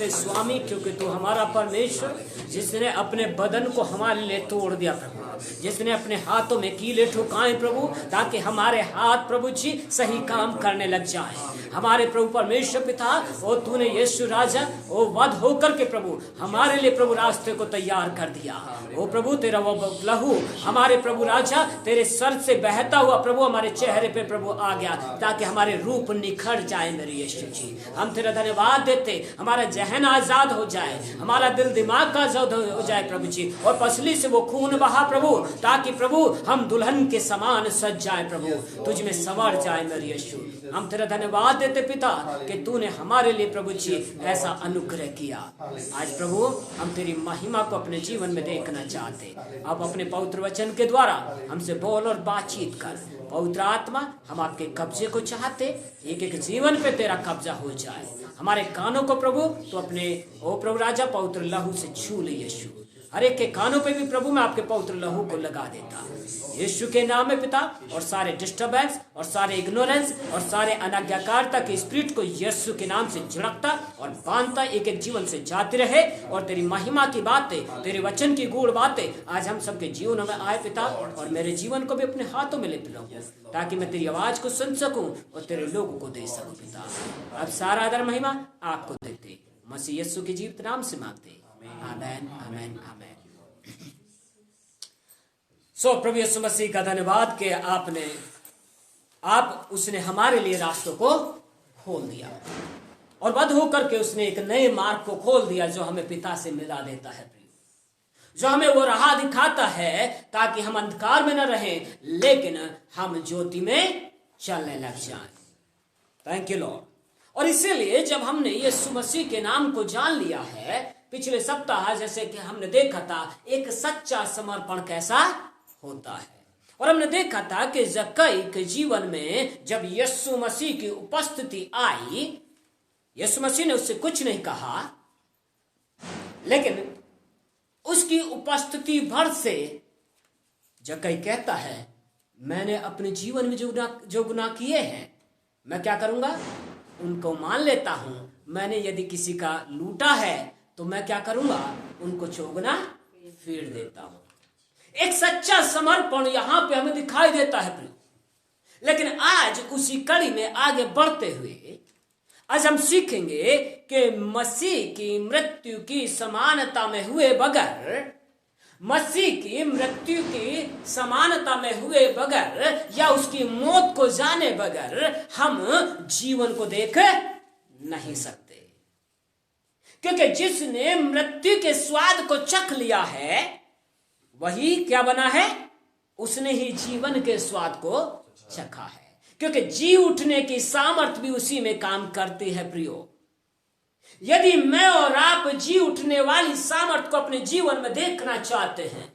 स्वामी, क्योंकि तू हमारा परमेश्वर जिसने अपने बदन को हमारे लिए तोड़ दिया प्रभु, जिसने अपने हाथों में कीले ठुकाए प्रभु, ताकि हमारे हाथ प्रभु जी सही काम करने लग जाए। हमारे प्रभु परमेश्वर पिता, और तूने यीशु राजा वो वध होकर के प्रभु हमारे लिए प्रभु रास्ते को तैयार कर दिया। ओ प्रभु तेरा वो लहू हमारे प्रभु राजा तेरे सर से बहता हुआ प्रभु हमारे चेहरे पे प्रभु आ गया, ताकि हमारे रूप निखर जाए मेरे यीशु जी। हम तेरा धन्यवाद देते, हमारा जहन आजाद हो जाए, हमारा दिल दिमाग का आजाद हो जाए प्रभु जी, और पसली से वो खून बहा प्रभु, ताकि प्रभु हम दुल्हन के समान सज जाए प्रभु, तुझ में संवर जाए मेरे यीशु। हम तेरा धन्यवाद देते पिता कि तूने हमारे लिए प्रभु जी ऐसा अनुग्रह किया। आज प्रभु हम तेरी महिमा को अपने जीवन में देखना चाहते। अब अपने पवित्र वचन के द्वारा हमसे बोल और बातचीत कर। पवित्र आत्मा, हम आपके कब्जे को चाहते, एक एक जीवन पे तेरा कब्जा हो जाए। हमारे कानों को प्रभु तो अपने ओ प्रभु राजा पवित्र लहू से छू ले यीशु। हर एक के कानों पे भी प्रभु मैं आपके पवित्र लहू को लगा देता यीशु के नाम में पिता। और सारे डिस्टर्बेंस और सारे इग्नोरेंस और सारे अनाज्ञाकारिता के स्पिरिट को यीशु के नाम से झड़कता और बांधता एक एक जीवन से जाती रहे। और तेरी महिमा की बातें, तेरे वचन की गूढ़ बातें आज हम सबके जीवन में आए पिता, और मेरे जीवन को भी अपने हाथों में ले लो, ताकि मैं तेरी आवाज को सुन सकूं और तेरे लोगों को दे सकूं पिता। अब सारा आदर महिमा आपको देते, मसीह यीशु के जीवित नाम से मांगते, आमेन आमेन आमेन। प्रभु यीशु मसीह का धन्यवाद कि उसने हमारे लिए रास्तों को खोल दिया और बद होकर के उसने एक नए मार्ग को खोल दिया जो हमें पिता से मिला देता है, जो हमें वो राह दिखाता है ताकि हम अंधकार में न रहें लेकिन हम ज्योति में चलने लग जाएं। Thank you Lord. और इसीलिए जब हमने यीशु मसीह के नाम को जान लिया है, पिछले सप्ताह जैसे कि हमने देखा था एक सच्चा समर्पण कैसा होता है, और हमने देखा था कि जक्कई के जीवन में जब यीशु मसीह की उपस्थिति आई, यीशु मसीह ने उससे कुछ नहीं कहा, लेकिन उसकी उपस्थिति भर से जक्कई कहता है मैंने अपने जीवन में जो गुनाह किए हैं मैं क्या करूंगा, उनको मान लेता हूं। मैंने यदि किसी का लूटा है तो मैं क्या करूंगा, उनको चौगुना फेर देता हूं। एक सच्चा समर्पण यहां पे हमें दिखाई देता है प्रिय। लेकिन आज उसी कड़ी में आगे बढ़ते हुए आज हम सीखेंगे कि मसीह की मृत्यु की समानता में हुए बगैर, मसीह की मृत्यु की समानता में हुए बगैर या उसकी मौत को जाने बगैर हम जीवन को देख नहीं सकते, क्योंकि जिसने मृत्यु के स्वाद को चख लिया है वही क्या बना है, उसने ही जीवन के स्वाद को चखा है, क्योंकि जी उठने की सामर्थ भी उसी में काम करती है प्रियो। यदि मैं और आप जी उठने वाली सामर्थ को अपने जीवन में देखना चाहते हैं,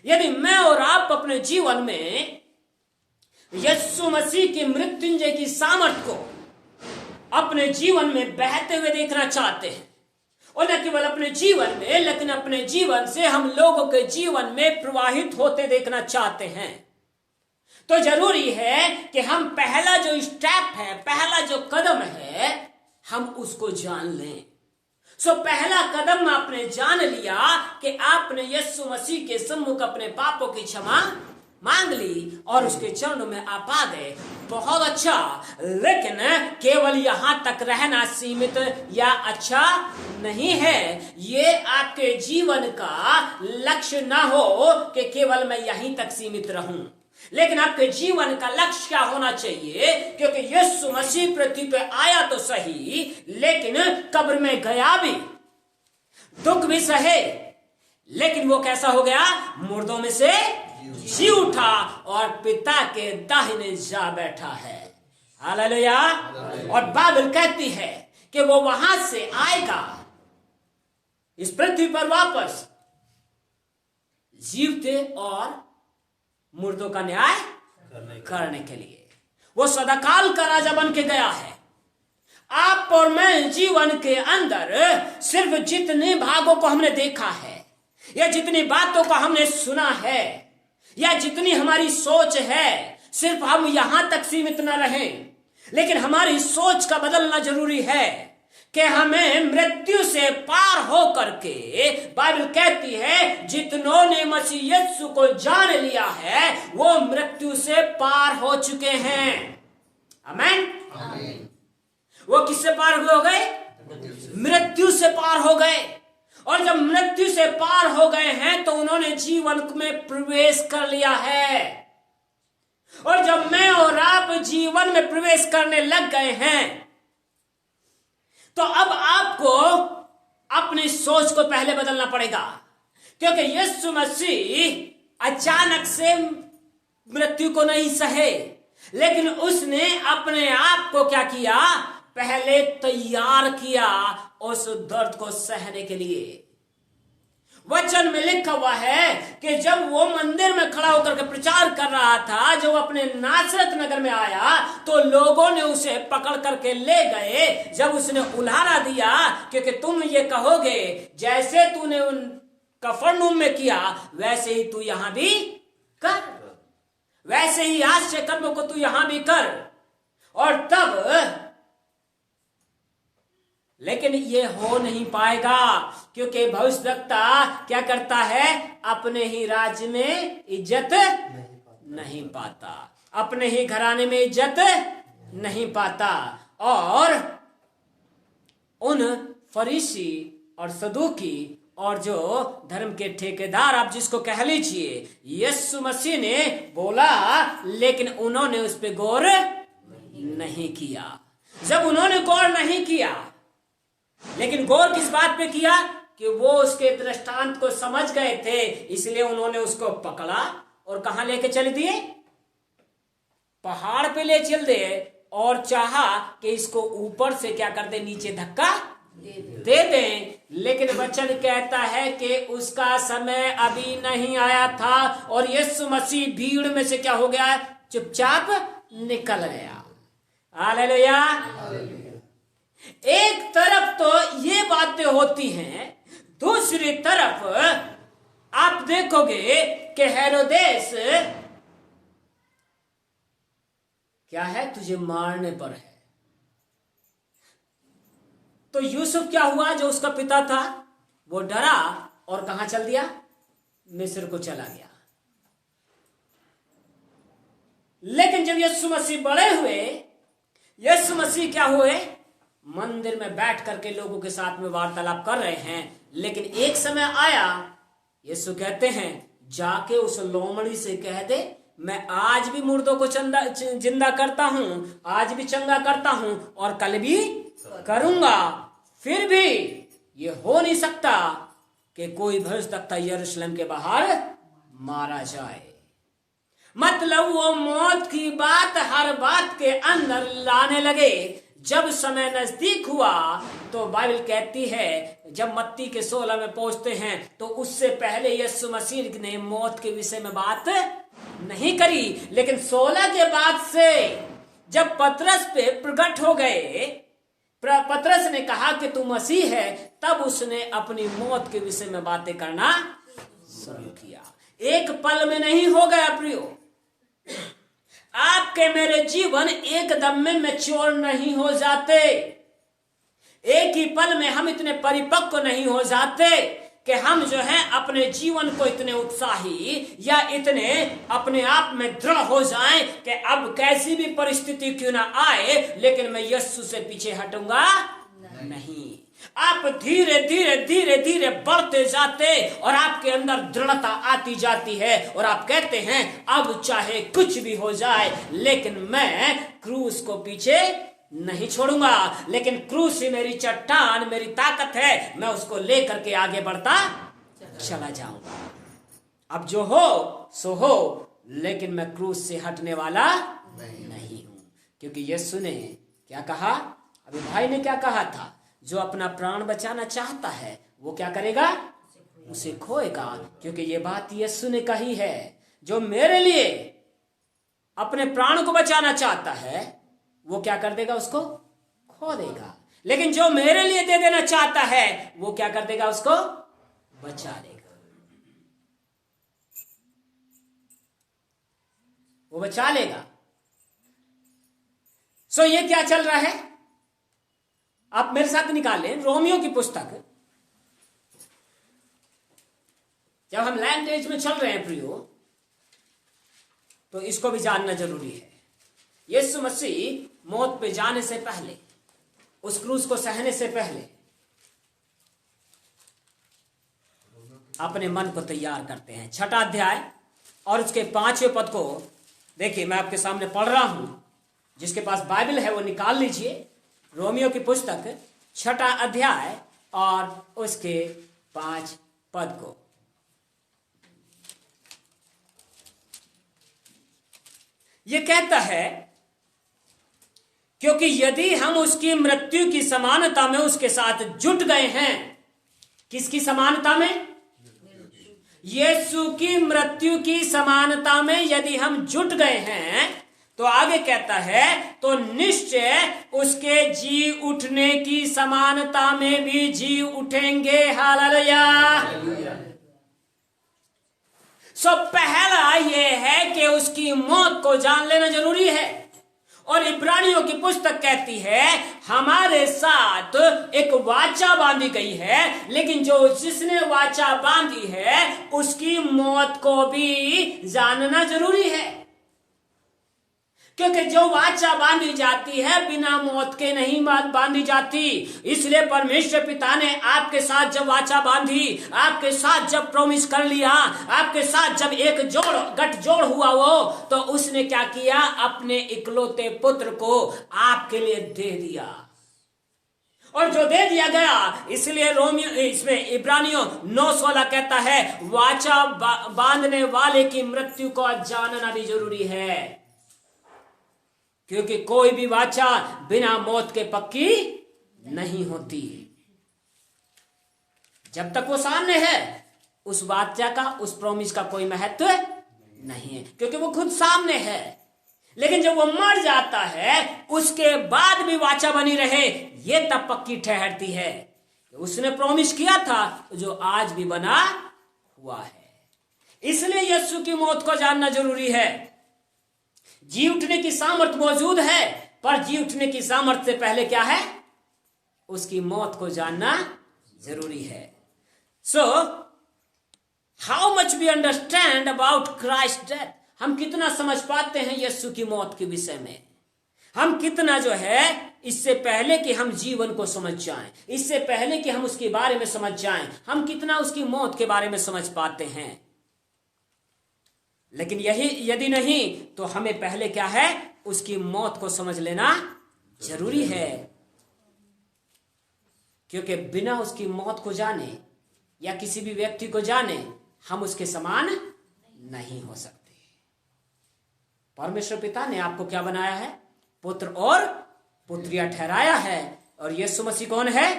यदि मैं और आप अपने जीवन में यीशु मसीह की मृत्युंजय की सामर्थ को अपने जीवन में बहते हुए देखना चाहते हैं, और न केवल अपने जीवन में लेकिन अपने जीवन से हम लोगों के जीवन में प्रवाहित होते देखना चाहते हैं, तो जरूरी है कि हम पहला जो स्टेप है, पहला जो कदम है, हम उसको जान लें। पहला कदम आपने जान लिया कि आपने यीशु मसीह के सम्मुख अपने पापों की क्षमा मांग ली और उसके चरणों में आप आ गए, बहुत अच्छा। लेकिन केवल यहां तक रहना सीमित या अच्छा नहीं है। ये आपके जीवन का लक्ष्य ना हो कि केवल मैं यहीं तक सीमित रहूं, लेकिन आपके जीवन का लक्ष्य क्या होना चाहिए, क्योंकि यीशु मसीह पृथ्वी पे आया तो सही, लेकिन कब्र में गया भी, दुख भी सहे, लेकिन वो कैसा हो गया, मुर्दों में से जी उठा और पिता के दाहिने जा बैठा है। हालेलुया। और बाइबल कहती है कि वो वहां से आएगा इस पृथ्वी पर वापस जीवते और मुर्दों का न्याय करने के लिए। वो सदाकाल का राजा बन के गया है। आप और मैं जीवन के अंदर सिर्फ जितने भागों को हमने देखा है या जितनी बातों को हमने सुना है या जितनी हमारी सोच है, सिर्फ हम यहां तक सीमित न रहें, लेकिन हमारी सोच का बदलना जरूरी है कि हमें मृत्यु से पार हो करके, बाइबल कहती है जितनों ने मसीह यीशु को जान लिया है वो मृत्यु से पार हो चुके हैं। आमीन। वो किससे पार हो गए, मृत्यु से पार हो गए। और जब मृत्यु से पार हो गए हैं तो उन्होंने जीवन में प्रवेश कर लिया है। और जब मैं और आप जीवन में प्रवेश करने लग गए हैं तो अब आपको अपनी सोच को पहले बदलना पड़ेगा, क्योंकि यीशु मसीह अचानक से मृत्यु को नहीं सहे, लेकिन उसने अपने आप को क्या किया, पहले तैयार किया उस दर्द को सहने के लिए। वचन में लिखा हुआ है कि जब वो मंदिर में खड़ा होकर के प्रचार कर रहा था, जब अपने नासरत नगर में आया तो लोगों ने उसे पकड़ करके ले गए। जब उसने उल्हारा दिया क्योंकि तुम ये कहोगे जैसे तूने उन कफरनहूम में किया वैसे ही तू यहां भी कर, वैसे ही आश्चर्य कर्मों को तू यहां भी कर। और तब लेकिन ये हो नहीं पाएगा, क्योंकि भविष्यवक्ता क्या करता है, अपने ही राज्य में इज्जत नहीं पाता, अपने ही घराने में इज्जत नहीं पाता। और उन फरीसी और सदूकी और जो धर्म के ठेकेदार आप जिसको कह लीजिए, यीशु मसीह ने बोला, लेकिन उन्होंने उस पर गौर नहीं किया। जब उन्होंने गौर नहीं किया, लेकिन गौर किस बात पे किया कि वो उसके दृष्टांत को समझ गए थे, इसलिए उन्होंने उसको पकड़ा और कहां लेके चल दिए, पहाड़ पे ले चल दिए और चाहा कि इसको ऊपर से क्या कर दे, नीचे धक्का दे दें। लेकिन वचन कहता है कि उसका समय अभी नहीं आया था और यीशु मसीह भीड़ में से क्या हो गया, चुपचाप निकल गया। हालेलुया। एक तरफ तो ये बातें होती हैं, दूसरी तरफ आप देखोगे कि हेरोदेस क्या है, तुझे मारने पर है। तो यूसुफ क्या हुआ, जो उसका पिता था, वो डरा और कहां चल दिया, मिस्र को चला गया। लेकिन जब यीशु मसीह बड़े हुए, यीशु मसीह क्या हुए, मंदिर में बैठ करके लोगों के साथ में वार्तालाप कर रहे हैं। लेकिन एक समय आया, यीशु कहते हैं, जाके उस लोमड़ी से कह दे, मैं आज भी मुर्दों को जिंदा करता हूं, आज भी चंगा करता हूं और कल भी करूंगा। फिर भी ये हो नहीं सकता कि कोई भविष्यवक्ता यरूशलेम के बाहर मारा जाए। मतलब वो मौत की बात हर बात के अंदर लाने लगे। जब समय नजदीक हुआ तो बाइबल कहती है, जब मत्ती के 16 में पहुंचते हैं, तो उससे पहले यीशु मसीह ने मौत के विषय में बात नहीं करी। लेकिन 16 के बाद से जब पतरस पे प्रकट हो गए, पतरस ने कहा कि तू मसीह है, तब उसने अपनी मौत के विषय में बातें करना शुरू किया। एक पल में नहीं हो गया प्रियो। आपके मेरे जीवन एकदम में मैच्योर नहीं हो जाते। एक ही पल में हम इतने परिपक्व नहीं हो जाते कि हम जो है अपने जीवन को इतने उत्साही या इतने अपने आप में दृढ़ हो जाएं कि अब कैसी भी परिस्थिति क्यों ना आए, लेकिन मैं यीशु से पीछे हटूंगा नहीं। आप धीरे धीरे धीरे धीरे बढ़ते जाते और आपके अंदर दृढ़ता आती जाती है और आप कहते हैं, अब चाहे कुछ भी हो जाए, लेकिन मैं क्रूस को पीछे नहीं छोड़ूंगा। लेकिन क्रूस ही मेरी चट्टान, मेरी ताकत है, मैं उसको लेकर के आगे बढ़ता चला जाऊंगा। अब जो हो सो हो, लेकिन मैं क्रूस से हटने वाला नहीं हूं। क्योंकि यीशु ने क्या कहा, अभी भाई ने क्या कहा था, जो अपना प्राण बचाना चाहता है वो क्या करेगा, उसे खोएगा। क्योंकि ये बात यीशु ने कही है, जो मेरे लिए अपने प्राण को बचाना चाहता है वो क्या कर देगा, उसको खो देगा। लेकिन जो मेरे लिए दे देना चाहता है वो क्या कर देगा, उसको बचा लेगा। वो बचा लेगा। सो ये क्या चल रहा है, आप मेरे साथ निकालें रोमियो की पुस्तक। जब हम लैंग्वेज में चल रहे हैं प्रियो, तो इसको भी जानना जरूरी है। यीशु मसीह मौत पे जाने से पहले, उस क्रूस को सहने से पहले अपने मन को तैयार करते हैं। 6वां अध्याय और उसके 5वें पद को देखिए, मैं आपके सामने पढ़ रहा हूं। जिसके पास बाइबल है वो निकाल लीजिए। रोमियो की पुस्तक 6वां अध्याय और उसके 5 पद को। ये कहता है, क्योंकि यदि हम उसकी मृत्यु की समानता में उसके साथ जुट गए हैं। किसकी समानता में? यीशु की मृत्यु की समानता में यदि हम जुट गए हैं, तो आगे कहता है, तो निश्चय उसके जी उठने की समानता में भी जी उठेंगे। हालेलुया। सो पहला यह है कि उसकी मौत को जान लेना जरूरी है। और इब्रानियों की पुस्तक कहती है, हमारे साथ एक वाचा बांधी गई है, लेकिन जो जिसने वाचा बांधी है उसकी मौत को भी जानना जरूरी है। क्योंकि जो वाचा बांधी जाती है बिना मौत के नहीं बांधी जाती। इसलिए परमेश्वर पिता ने आपके साथ जब वाचा बांधी, आपके साथ जब प्रॉमिस कर लिया, आपके साथ जब एक गठजोड़ हुआ वो, तो उसने क्या किया? अपने इकलौते पुत्र को आपके लिए दे दिया। और जो दे दिया गया, इसलिए रोमियो इसमें इब्रानियों 9:16 कहता है वाचा बांधने वाले की मृत्यु को जानना भी जरूरी है, क्योंकि कोई भी वाचा बिना मौत के पक्की नहीं होती। जब तक वो सामने है उस वाचा का, उस प्रॉमिस का कोई महत्व नहीं है, क्योंकि वो खुद सामने है। लेकिन जब वो मर जाता है उसके बाद भी वाचा बनी रहे, ये तब पक्की ठहरती है। उसने प्रॉमिस किया था जो आज भी बना हुआ है। इसलिए यीशु की मौत को जानना जरूरी है। जी उठने की सामर्थ मौजूद है, पर जी उठने की सामर्थ से पहले क्या है? उसकी मौत को जानना जरूरी है। So how much we understand about Christ death, हम कितना समझ पाते हैं यीशु की मौत के विषय में? हम कितना जो है इससे पहले कि हम जीवन को समझ जाएं, इससे पहले कि हम उसके बारे में समझ जाएं, हम कितना उसकी मौत के बारे में समझ पाते हैं? लेकिन यही यदि नहीं तो हमें पहले क्या है? उसकी मौत को समझ लेना जरूरी है, क्योंकि बिना उसकी मौत को जाने या किसी भी व्यक्ति को जाने हम उसके समान नहीं हो सकते। परमेश्वर पिता ने आपको क्या बनाया है? पुत्र और पुत्रिया ठहराया है। और यीशु मसीह कौन है?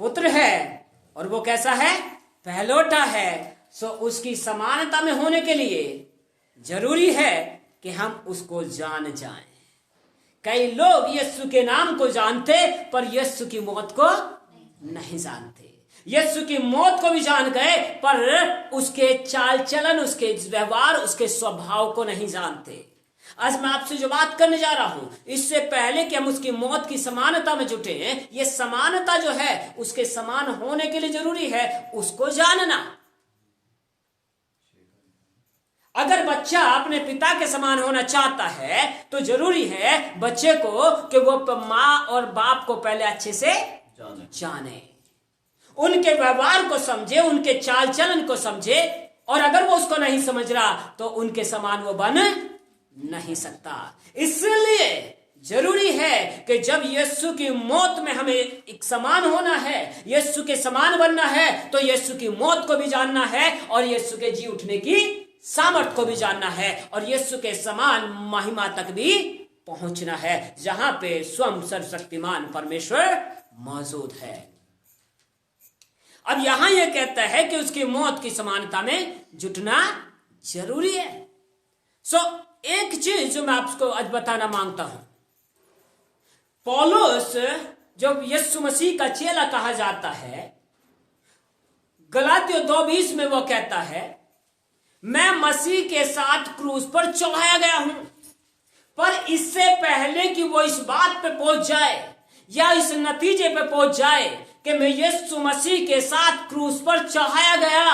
पुत्र है। और वो कैसा है? पहलौठा है। सो उसकी समानता में होने के लिए जरूरी है कि हम उसको जान जाएं। कई लोग यीशु के नाम को जानते पर यीशु की मौत को नहीं जानते। यीशु की मौत को भी जान गए पर उसके चाल चलन, उसके व्यवहार, उसके स्वभाव को नहीं जानते। आज मैं आपसे जो बात करने जा रहा हूं, इससे पहले कि हम उसकी मौत की समानता में जुटे, ये समानता जो है उसके समान होने के लिए जरूरी है उसको जानना। अगर बच्चा अपने पिता के समान होना चाहता है तो जरूरी है बच्चे को कि वो माँ और बाप को पहले अच्छे से जाने, उनके व्यवहार को समझे, उनके चाल चलन को समझे। और अगर वो उसको नहीं समझ रहा तो उनके समान वो बन नहीं सकता। इसलिए जरूरी है कि जब यीशु की मौत में हमें एक समान होना है, यीशु के समान बनना है, तो यीशु की मौत को भी जानना है और यीशु के जी उठने की सामर्थ को भी जानना है और यीशु के समान महिमा तक भी पहुंचना है, जहां पे स्वयं सर्वशक्तिमान परमेश्वर मौजूद है। अब यहां यह कहता है कि उसकी मौत की समानता में जुटना जरूरी है। सो एक चीज जो मैं आपको आज बताना मांगता हूं, पौलुस जो यीशु मसीह का चेला कहा जाता है, गलातियों 2:20 में वो कहता है मैं मसीह के साथ क्रूस पर चढ़ाया गया हूं। पर इससे पहले कि वो इस बात पे पहुंच जाए या इस नतीजे पे पहुंच जाए कि मैं यीशु मसीह के साथ क्रूस पर चढ़ाया गया,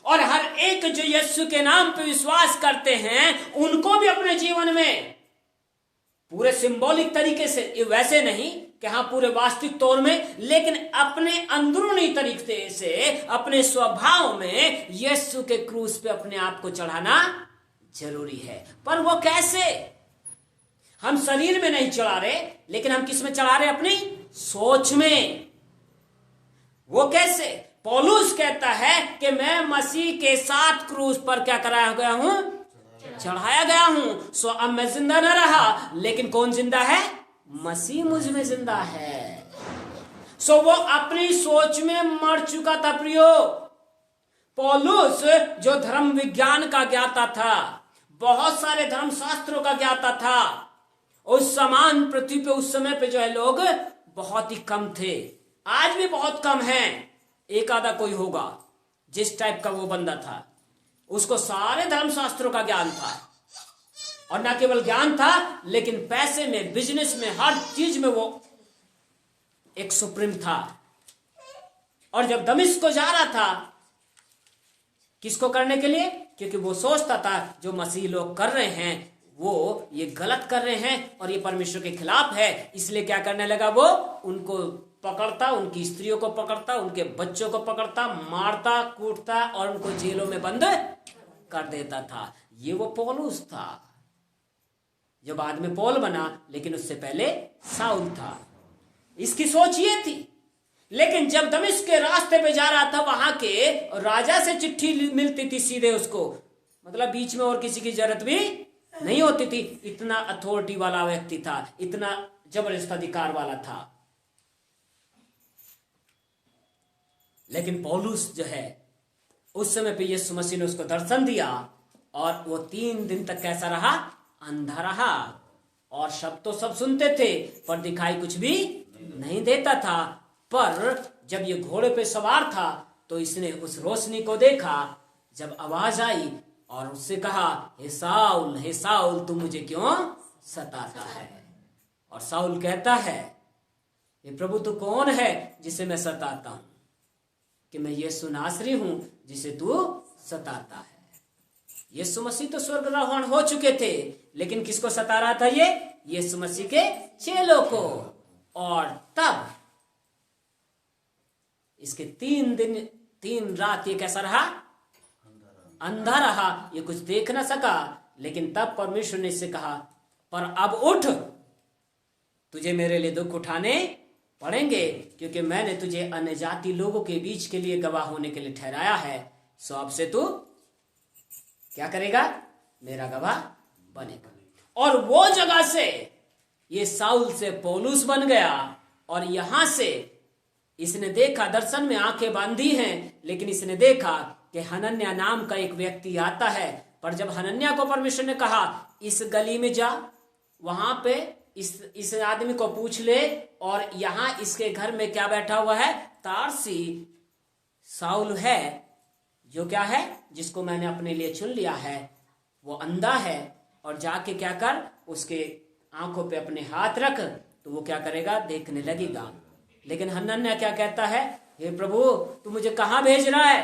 और हर एक जो यीशु के नाम पे विश्वास करते हैं उनको भी अपने जीवन में पूरे सिंबॉलिक तरीके से, वैसे नहीं कि हाँ पूरे वास्तविक तौर में, लेकिन अपने अंदरूनी तरीके से, अपने स्वभाव में यीशु के क्रूस पे अपने आप को चढ़ाना जरूरी है। पर वो कैसे? हम शरीर में नहीं चढ़ा रहे, लेकिन हम किस में चढ़ा रहे? अपनी सोच में। वो कैसे? पौलुस कहता है कि मैं मसीह के साथ क्रूस पर क्या कराया गया हूं? चढ़ाया गया हूं। सो अब मैं जिंदा न रहा, लेकिन कौन जिंदा है? मसीह मुझ में जिंदा है। सो वो अपनी सोच में मर चुका था। प्रियो, पौलुस जो धर्म विज्ञान का ज्ञाता था, बहुत सारे धर्म शास्त्रों का ज्ञाता था, उस समान पृथ्वी पे उस समय पे जो है लोग बहुत ही कम थे। आज भी बहुत कम हैं, एक आधा कोई होगा जिस टाइप का वो बंदा था, उसको सारे धर्म शास्त्रों का ज्ञान था। और न केवल ज्ञान था, लेकिन पैसे में, बिजनेस में, हर चीज में वो एक सुप्रीम था। और जब दमिश्क को जा रहा था, किसको करने के लिए? क्योंकि वो सोचता था जो मसीह लोग कर रहे हैं वो ये गलत कर रहे हैं और ये परमेश्वर के खिलाफ है, इसलिए क्या करने लगा, वो उनको पकड़ता, उनकी स्त्रियों को पकड़ता, उनके बच्चों को पकड़ता, मारता, कूटता और उनको जेलों में बंद कर देता था। ये वो पौलुस था जो बाद में पौल बना, लेकिन उससे पहले साउल था। इसकी सोच ये थी। लेकिन जब दमिश्क के रास्ते पे जा रहा था, वहां के राजा से चिट्ठी मिलती थी सीधे उसको, मतलब बीच में और किसी की जरूरत भी नहीं होती थी। इतना अथॉरिटी वाला व्यक्ति था, इतना जबरदस्त अधिकार वाला था। लेकिन पौलुस जो है, उस समय पे यीशु मसीह ने उसको दर्शन दिया और वो 3 दिन तक कैसा रहा, अंधा रहा। और शब्द तो सब सुनते थे पर दिखाई कुछ भी नहीं देता था। पर जब ये घोड़े पे सवार था तो इसने उस रोशनी को देखा। जब आवाज आई और उससे कहा, हे साउल तू मुझे क्यों सताता है। और साउल कहता है, हे प्रभु तू कौन है जिसे मैं सताता हूं, कि मैं यीशु नासरी हूं जिसे तू सताता है। यीशु मसीह तो स्वर्गारोहण हो चुके थे, लेकिन किसको सता रहा था ये, यीशु मसीह के चेलों को। और तब इसके 3 दिन 3 रात ये कैसा रहा, अंधा रहा, ये कुछ देख ना सका। लेकिन तब परमेश्वर ने इससे कहा, पर अब उठ, तुझे मेरे लिए दुख उठाने पड़ेंगे, क्योंकि मैंने तुझे अन्य जाति लोगों के बीच के लिए गवाह होने के लिए ठहराया है। सो अब से तू क्या करेगा, मेरा गवाह बनेगा। और वो जगह से ये साउल से पौलुस बन गया। और यहां से इसने देखा, दर्शन में आंखें बांधी हैं, लेकिन इसने देखा कि हनन्याह नाम का एक व्यक्ति आता है। पर जब हनन्याह को परमेश्वर ने कहा, इस गली में जा, वहां पे इस आदमी को पूछ ले, और यहां इसके घर में क्या बैठा हुआ है, तारसी साउल है, जो क्या है, जिसको मैंने अपने लिए चुन लिया है। वो अंधा है, और जाके क्या कर, उसके आंखों पे अपने हाथ रख, तो वो क्या करेगा, देखने लगेगा। लेकिन हनन्याह क्या कहता है, हे प्रभु तू मुझे कहां भेज रहा है,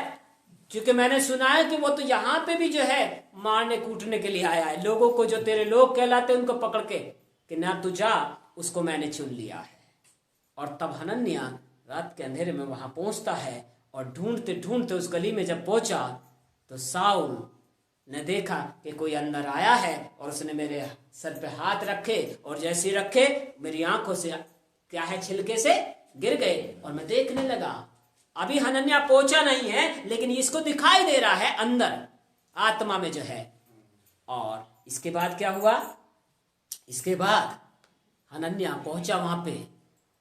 क्योंकि मैंने सुना है कि वो तो यहाँ पे भी जो है मारने कूटने के लिए आया है। लोगों को, जो तेरे लोग कहलाते हैं, उनको पकड़ के कि ना तू जा, उसको मैंने चुन लिया है। और तब हनन्याह रात के अंधेरे में वहां पहुंचता है, और ढूंढते ढूंढते उस गली में जब पहुंचा तो साउल ने देखा कि कोई अंदर आया है, और उसने मेरे सर पे हाथ रखे, और जैसे रखे मेरी आंखों से क्या है, छिलके से गिर गए, और मैं देखने लगा। अभी हनन्याह पहुंचा नहीं है, लेकिन इसको दिखाई दे रहा है अंदर आत्मा में जो है। और इसके बाद क्या हुआ, इसके बाद हनन्याह पहुंचा वहां पे,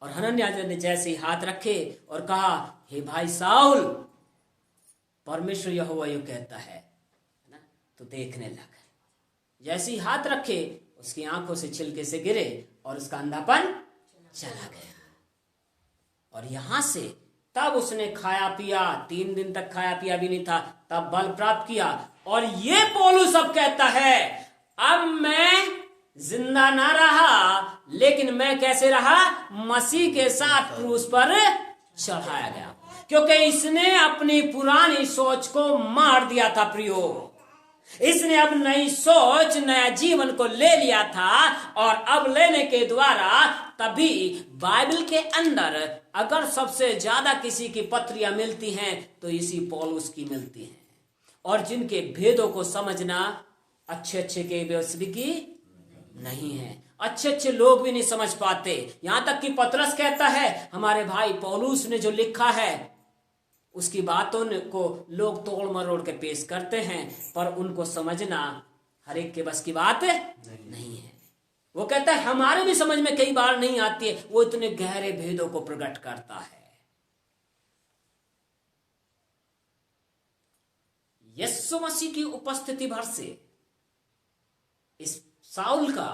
और हनन्याह ने जैसे ही हाथ रखे और कहा, हे भाई साउल, परमेश्वर यहोवा यूं कहता है ना, तो देखने लग। जैसे ही हाथ रखे उसकी आंखों से छिलके से गिरे, और उसका अंधापन चला गया। और यहां से तब उसने खाया पिया, 3 दिन तक खाया पिया भी नहीं था, तब बल प्राप्त किया। और ये पौलुस अब कहता है, अब मैं जिंदा ना रहा, लेकिन मैं कैसे रहा, मसीह के साथ क्रूस पर चढ़ाया गया, क्योंकि इसने अपनी पुरानी सोच को मार दिया था। प्रियो, इसने अब नई सोच, नया जीवन को ले लिया था। और अब लेने के द्वारा तभी बाइबल के अंदर अगर सबसे ज्यादा किसी की पत्रियां मिलती हैं तो इसी पौलुस की मिलती हैं। और जिनके भेदों को समझना अच्छे के व्यवस्थित की नहीं है, अच्छे लोग भी नहीं समझ पाते। यहां तक कि पतरस कहता है, हमारे भाई पौलुस ने जो लिखा है उसकी बातों को लोग तोड़ मरोड़ के पेश करते हैं, पर उनको समझना हर एक के बस की बात नहीं है। वो कहता है हमारे भी समझ में कई बार नहीं आती है, वो इतने गहरे भेदों को प्रकट करता है। यीशु मसीह की उपस्थिति भर से इस साउल का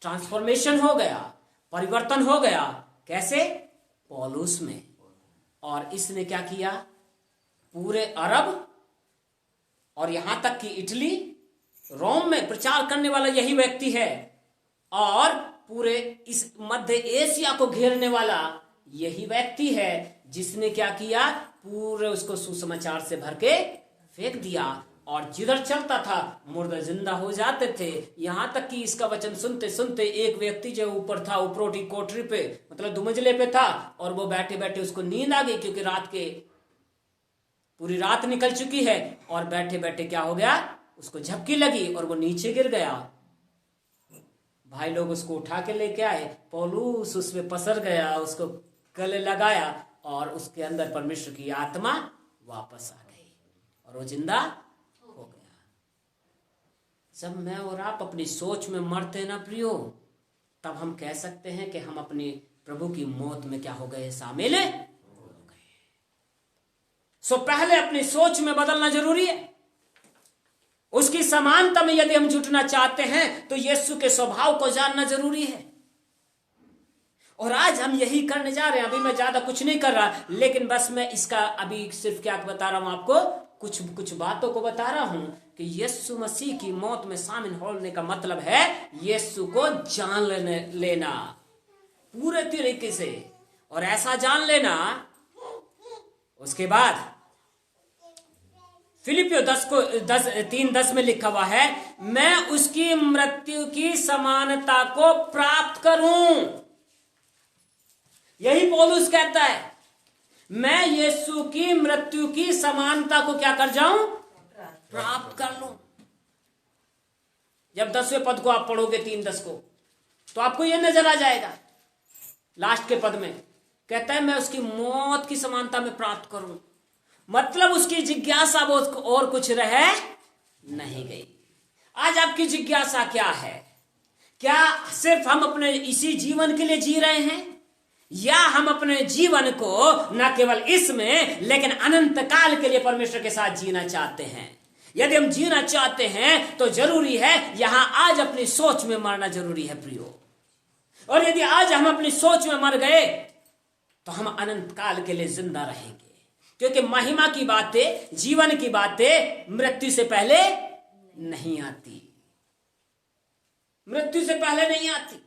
ट्रांसफॉर्मेशन हो गया, परिवर्तन हो गया। कैसे? पौलुस में। और इसने क्या किया, पूरे अरब और यहां तक कि इटली, रोम में प्रचार करने वाला यही व्यक्ति है, और पूरे इस मध्य एशिया को घेरने वाला यही व्यक्ति है, जिसने क्या किया, पूरे उसको सुसमाचार से भर के फेंक दिया। और जिधर चलता था मुर्दा जिंदा हो जाते थे। यहां तक कि इसका वचन सुनते सुनते एक व्यक्ति जो ऊपर था, उपरोटी कोठरी पे, मतलब 2 मंजिले पे था, और वो बैठे बैठे उसको नींद आ गई, क्योंकि पूरी रात निकल चुकी है। और बैठे बैठे क्या हो गया, उसको झपकी लगी और वो नीचे गिर गया। भाई लोग उसको उठा के लेके आए, पौलुस उसमें पसर गया, उसको गले लगाया और उसके अंदर परमेश्वर की आत्मा वापस आ गई और वो जिंदा हो गया। जब मैं और आप अपनी सोच में मरते हैं ना प्रियो, तब हम कह सकते हैं कि हम अपने प्रभु की मौत में क्या हो गए, शामिल हो गए। सो पहले अपनी सोच में बदलना जरूरी है। उसकी समानता में यदि हम जुटना चाहते हैं तो यीशु के स्वभाव को जानना जरूरी है। और आज हम यही करने जा रहे हैं। अभी मैं ज्यादा कुछ नहीं कर रहा, लेकिन बस मैं इसका अभी सिर्फ क्या बता रहा हूं आपको, कुछ बातों को बता रहा हूं कि यीशु मसीह की मौत में शामिल होने का मतलब है यीशु को जान लेना पूरे तरीके से, और ऐसा जान लेना। उसके बाद फिलिपियो 3:10 में लिखा हुआ है, मैं उसकी मृत्यु की समानता को प्राप्त करूं। यही पौलुस कहता है, मैं यीशु की मृत्यु की समानता को क्या कर जाऊं, प्राप्त कर लूं। जब 10वें पद को आप पढ़ोगे 3:10 को, तो आपको यह नजर आ जाएगा। लास्ट के पद में कहता है, मैं उसकी मौत की समानता में प्राप्त करूं। मतलब उसकी जिज्ञासा वो और कुछ रह नहीं गई। आज आपकी जिज्ञासा क्या है? क्या सिर्फ हम अपने इसी जीवन के लिए जी रहे हैं, या हम अपने जीवन को न केवल इसमें लेकिन अनंत काल के लिए परमेश्वर के साथ जीना चाहते हैं? यदि हम जीना चाहते हैं तो जरूरी है यहां आज अपनी सोच में मरना जरूरी है प्रियो। और यदि आज हम अपनी सोच में मर गए तो हम अनंत काल के लिए जिंदा रहेंगे, क्योंकि महिमा की बातें, जीवन की बातें मृत्यु से पहले नहीं आती, मृत्यु से पहले नहीं आती।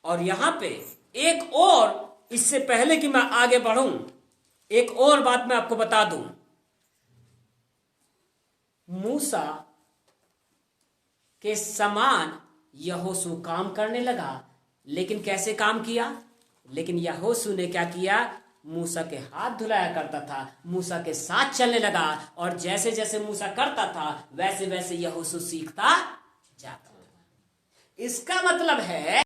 और यहां पे एक और, इससे पहले कि मैं आगे बढ़ूं, एक और बात मैं आपको बता दूं। मूसा के समान यहोशू काम करने लगा, लेकिन कैसे काम किया? लेकिन यहोशू ने क्या किया? मूसा के हाथ धुलाया करता था, मूसा के साथ चलने लगा, और जैसे जैसे मूसा करता था वैसे वैसे यहोशू सीखता जाता था। इसका मतलब है